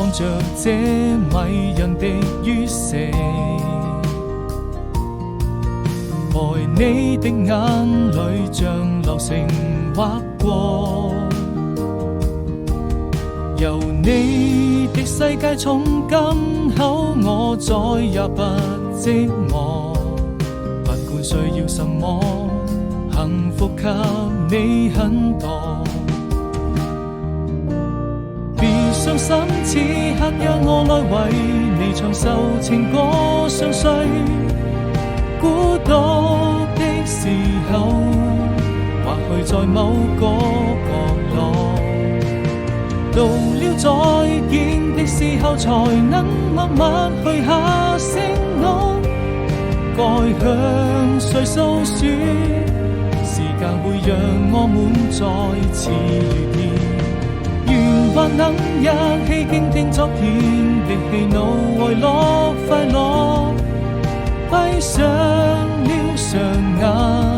看着這迷人的於死，愛你的眼淚像流星劃過，由你的世界從今後我再也不寂寞，不管需要什麼，幸福給你很多。別傷心，此刻讓我來為你唱首情歌，相隨孤獨的時候，或許在某個角落，到了再見的時候，才能默默去下承諾，該向誰訴說？時間會讓我們再次遇見，願還能一起傾聽昨天的喜怒哀樂快樂，閉上了雙眼。